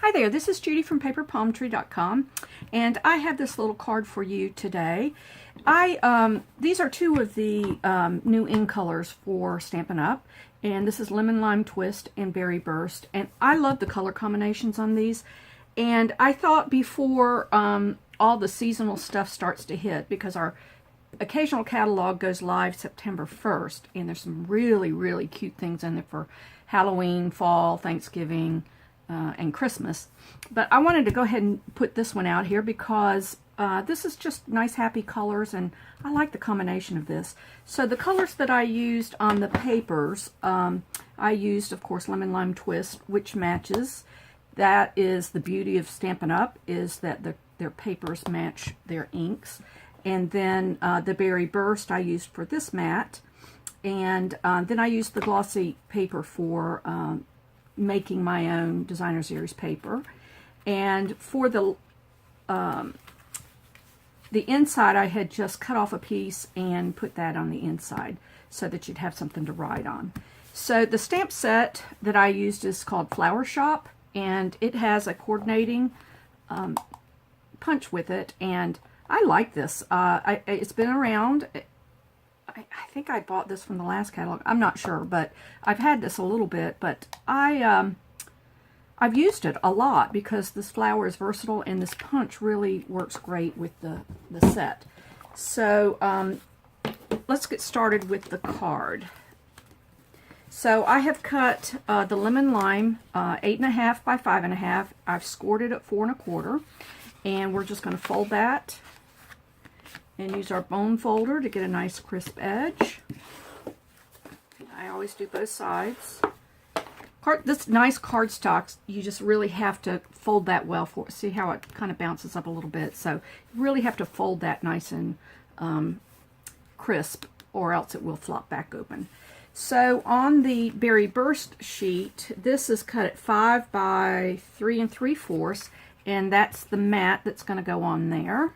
Hi there, this is Judy from paperpalmtree.com, and I have this little card for you today. These are two of the new in colors for Stampin' Up, and this is Lemon Lime Twist and Berry Burst, and I love the color combinations on these. And I thought before all the seasonal stuff starts to hit, because our occasional catalog goes live September 1st, and there's some really, really cute things in there for Halloween, fall, Thanksgiving, and Christmas. But I wanted to go ahead and put this one out here because this is just nice, happy colors, and I like the combination of this. So the colors that I used on the papers, I used, of course, Lemon Lime Twist, which matches. That is the beauty of Stampin' Up, is that their papers match their inks. And then the Berry Burst I used for this mat. And then I used the glossy paper for making my own designer series paper. And for the inside, I had just cut off a piece and put that on the inside so that you'd have something to write on. So the stamp set that I used is called Flower Shop, and it has a coordinating punch with it, and I like this. It's been around. I think I bought this from the last catalog. I'm not sure, but I've had this a little bit. But I've used it a lot because this flower is versatile, and this punch really works great with the set. So let's get started with the card. So I have cut the lemon lime 8.5 by 5.5. I've scored it at 4 1/4, and we're just going to fold that and use our bone folder to get a nice crisp edge. I always do both sides. This nice cardstock, you just really have to fold that well for. See how it kind of bounces up a little bit. So you really have to fold that nice and crisp, or else it will flop back open. So on the Berry Burst sheet, this is cut at 5 by 3 3/4, and that's the mat that's going to go on there.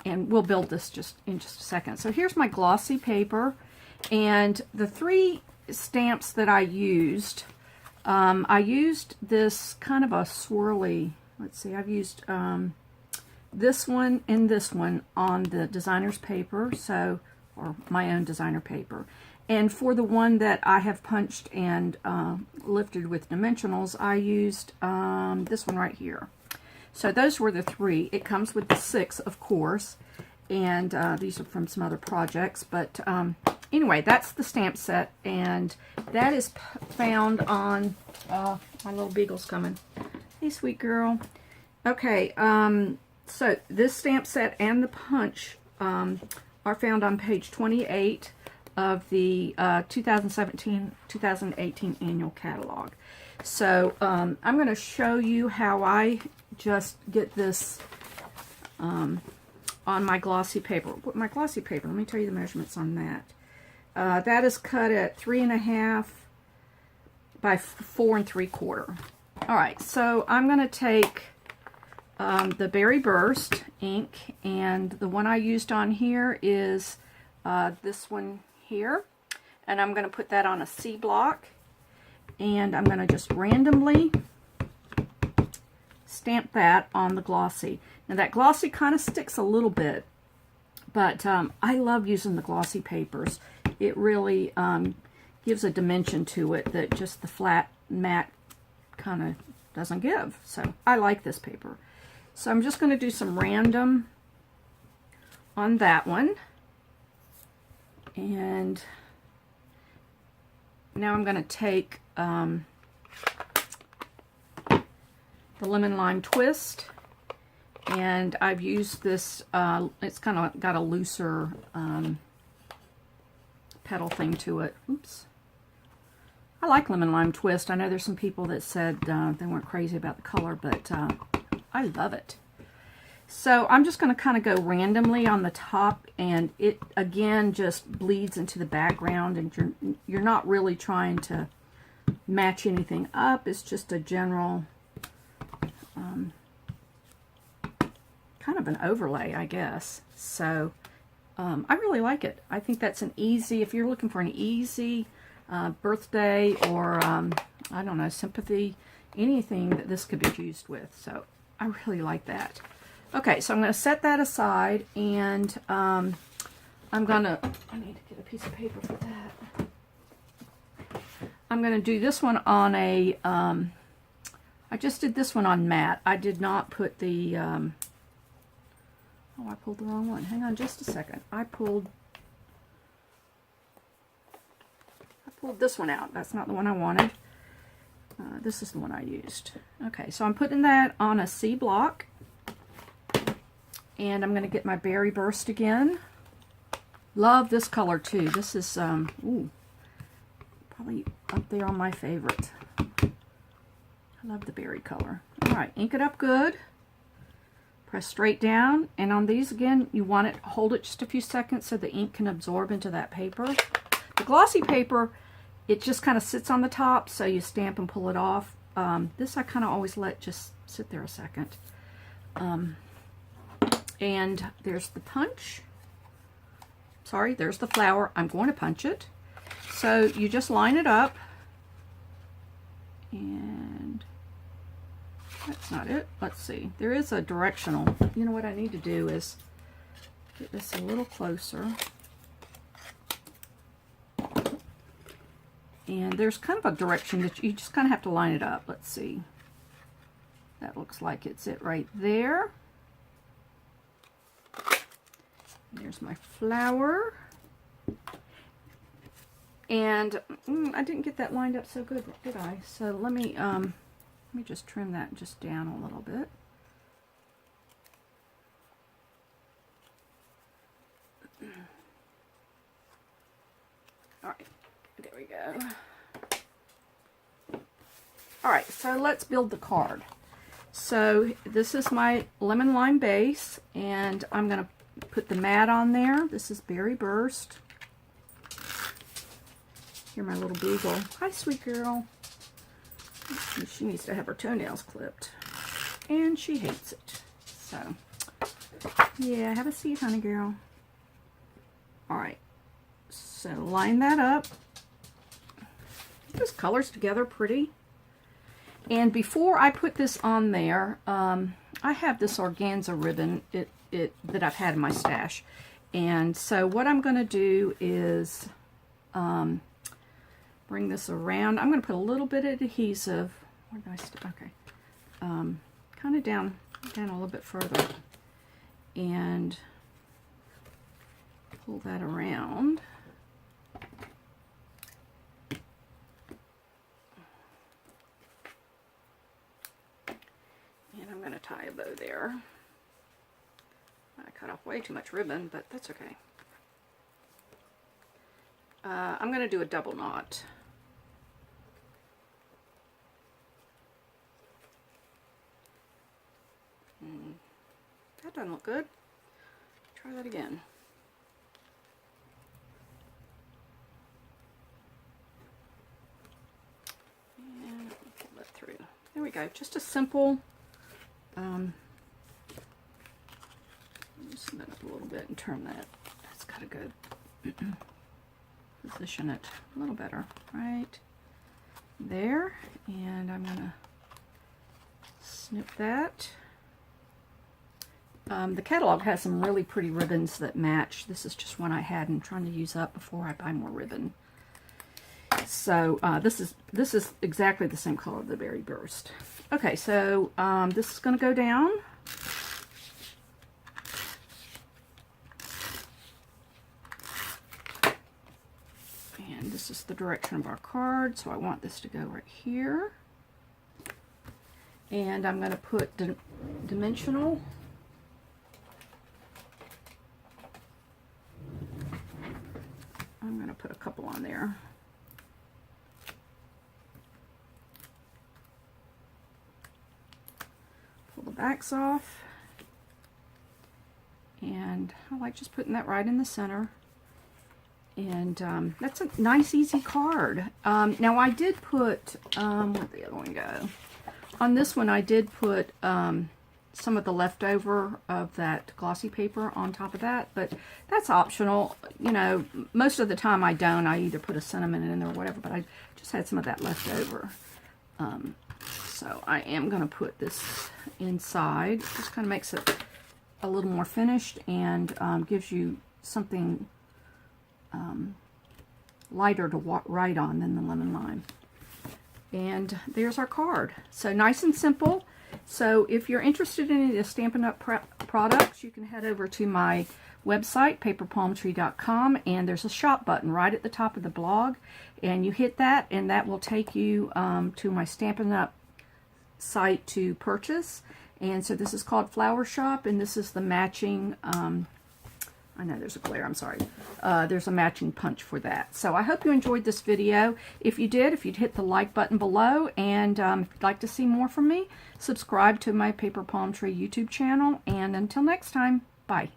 And we'll build this in just a second. So here's my glossy paper, and the 3 stamps that I used this kind of a swirly, let's see, I've used this one and this one on the designer's paper, or my own designer paper. And for the one that I have punched and lifted with dimensionals, I used this one right here. So those were the 3. It comes with the 6, of course, and these are from some other projects. But anyway, that's the stamp set, and that is found on, my little beagle's coming. Hey, sweet girl. Okay, so this stamp set and the punch are found on page 28 of the 2017-2018 annual catalog. So I'm going to show you how I just get this on my glossy paper. My glossy paper, let me tell you the measurements on that. That is cut at 3.5 by 4 3/4. All right, so I'm going to take the Berry Burst ink, and the one I used on here is this one here, and I'm going to put that on a C block, and I'm going to just randomly stamp that on the glossy. Now that glossy kind of sticks a little bit, but I love using the glossy papers. It really gives a dimension to it that just the flat matte kind of doesn't give. So I like this paper. So I'm just going to do some random on that one. And now I'm going to take the Lemon Lime Twist, and I've used this, it's kind of got a looser petal thing to it. Oops. I like Lemon Lime Twist. I know there's some people that said they weren't crazy about the color, but I love it. So I'm just going to kind of go randomly on the top, and it again just bleeds into the background, and you're not really trying to match anything up. It's just a general kind of an overlay, I guess. So I really like it. I think that's an easy, if you're looking for an easy birthday or I don't know, sympathy anything that this could be used with. So I really like that. Okay, so I'm going to set that aside, and I need to get a piece of paper for that. I'm going to do this one on a, I just did this one on matte. I did not put the, oh, I pulled the wrong one. Hang on just a second. I pulled this one out. That's not the one I wanted. This is the one I used. Okay, so I'm putting that on a C block. And I'm going to get my Berry Burst again. Love this color too. This is, ooh, probably up there on my favorite. I love the berry color. Alright, ink it up good. Press straight down. And on these again, you want it, hold it just a few seconds so the ink can absorb into that paper. The glossy paper, it just kind of sits on the top, so you stamp and pull it off. This I kind of always let just sit there a second. And there's the punch. Sorry, there's the flower. I'm going to punch it. So you just line it up. And that's not it. Let's see. There is a directional. You know what I need to do is get this a little closer. And there's kind of a direction that you just kind of have to line it up. Let's see. That looks like it's it right there. There's my flower. And I didn't get that lined up so good, did I? So let me just trim that just down a little bit. All right, there we go. All right, so let's build the card. So this is my lemon lime base, and I'm going to put the matte on there. This is Berry Burst. Here's my little beagle. Hi, sweet girl. She needs to have her toenails clipped. And she hates it. So, yeah, have a seat, honey girl. Alright. So, line that up. Those colors together pretty. And before I put this on there, I have this organza ribbon that I've had in my stash. And so what I'm going to do is bring this around. I'm going to put a little bit of adhesive. Where did I stick? Okay. Kind of down a little bit further. And pull that around. And I'm going to tie a bow there. I cut off way too much ribbon, but that's okay. I'm going to do a double knot. That doesn't look good. Try that again. And pull that through. There we go. Just a simple. Loosen that up a little bit and turn that. That's kind of good. Position it a little better, right there. And I'm gonna snip that. The catalog has some really pretty ribbons that match. This is just one I had and trying to use up before I buy more ribbon. So this is exactly the same color of the Berry Burst. Okay, so this is going to go down. And this is the direction of our card, so I want this to go right here. And I'm going to put dimensional. I'm going to put a couple on there. Pull the backs off. And I like just putting that right in the center. And that's a nice, easy card. Now I did put, where'd the other one go? On this one I did put some of the leftover of that glossy paper on top of that, but that's optional. You know, most of the time I don't. I either put a sentiment in there or whatever, but I just had some of that left over. So I am going to put this inside. It just kind of makes it a little more finished and gives you something lighter to write on than the lemon lime. And there's our card. So nice and simple. So if you're interested in any of the Stampin' Up! Products, you can head over to my website, paperpalmtree.com, and there's a shop button right at the top of the blog, and you hit that, and that will take you to my Stampin' Up! Site to purchase. And so this is called Flower Shop, and this is the matching, I know there's a glare, I'm sorry. There's a matching punch for that. So I hope you enjoyed this video. If you did, if you'd hit the like button below, and if you'd like to see more from me, subscribe to my Paper Palm Tree YouTube channel. And until next time, bye.